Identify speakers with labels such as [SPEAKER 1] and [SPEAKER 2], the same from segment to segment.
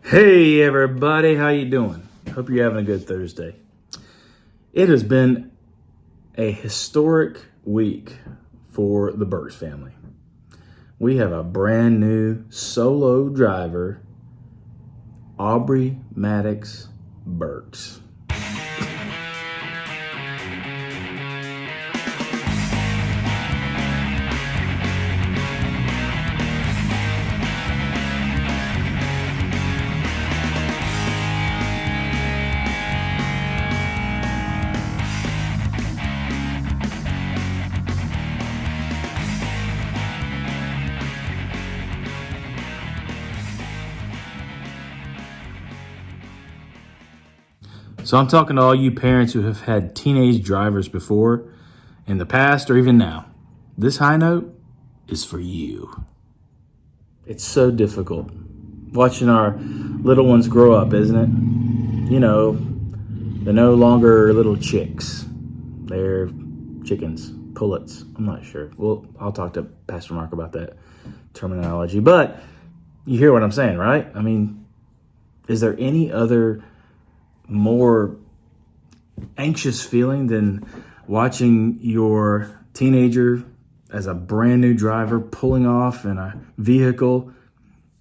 [SPEAKER 1] Hey everybody, how you doing? Hope you're having a good Thursday. It has been a historic week for the Burks family. We have a brand new solo driver, Aubrey Maddox Burks. So I'm talking to all you parents who have had teenage drivers before, in the past, or even now. This high note is for you. It's so difficult watching our little ones grow up, isn't it? You know, they're no longer little chicks. They're chickens, pullets. I'm not sure. Well, I'll talk to Pastor Mark about that terminology. But you hear what I'm saying, right? I mean, is there any other more anxious feeling than watching your teenager as a brand new driver pulling off in a vehicle?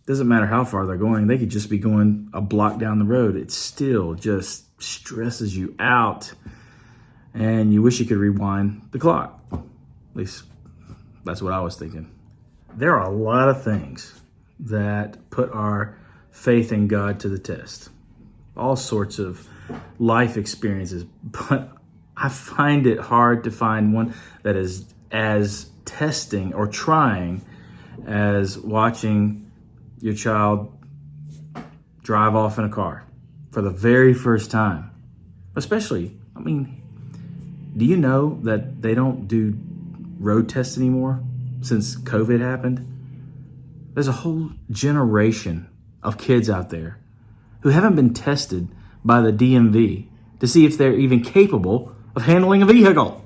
[SPEAKER 1] Doesn't matter how far they're going. They could just be going a block down the road. It still just stresses you out, and you wish you could rewind the clock. At least that's what I was thinking. There are a lot of things that put our faith in God to the test. All sorts of life experiences, but I find it hard to find one that is as testing or trying as watching your child drive off in a car for the very first time. Especially, I mean, do you know that they don't do road tests anymore since COVID happened? There's a whole generation of kids out there who haven't been tested by the DMV to see if they're even capable of handling a vehicle.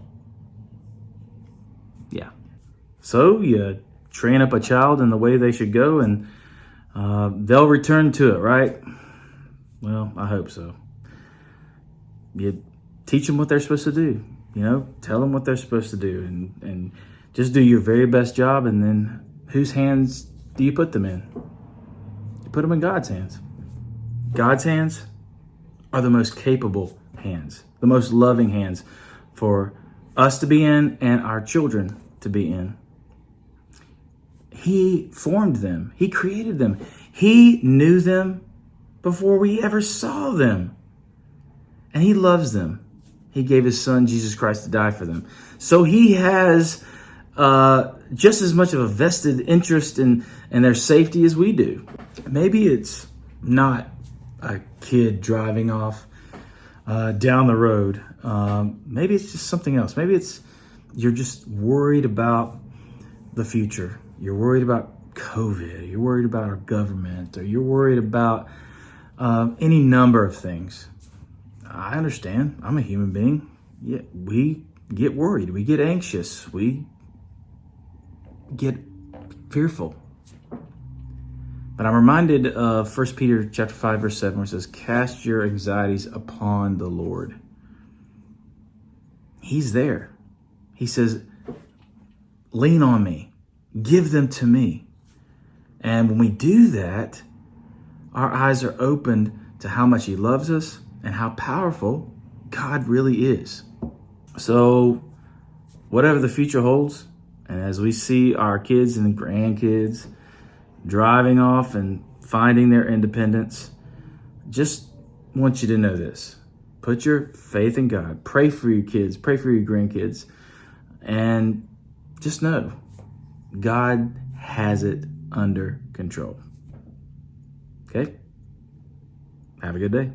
[SPEAKER 1] Yeah. So you train up a child in the way they should go, and they'll return to it, right? Well, I hope so. You teach them what they're supposed to do. You know, tell them what they're supposed to do, and just do your very best job. And then whose hands do you put them in? You put them in God's hands. God's hands are the most capable hands, the most loving hands for us to be in and our children to be in. He formed them. He created them. He knew them before we ever saw them. And he loves them. He gave his son, Jesus Christ, to die for them. So he has just as much of a vested interest in their safety as we do. Maybe it's not a kid driving off down the road. Maybe it's just something else. Maybe it's you're just worried about the future. You're worried about COVID. You're worried about our government, or you're worried about any number of things. I understand. I'm a human being. Yeah, we get worried. We get anxious. We get fearful. But I'm reminded of 1 Peter chapter 5, verse 7, where it says, cast your anxieties upon the Lord. He's there. He says, lean on me. Give them to me. And when we do that, our eyes are opened to how much he loves us and how powerful God really is. So whatever the future holds, and as we see our kids and grandkids driving off and finding their independence, just want you to know this. Put your faith in God. Pray for your kids. Pray for your grandkids. And just know, God has it under control. Okay? Have a good day.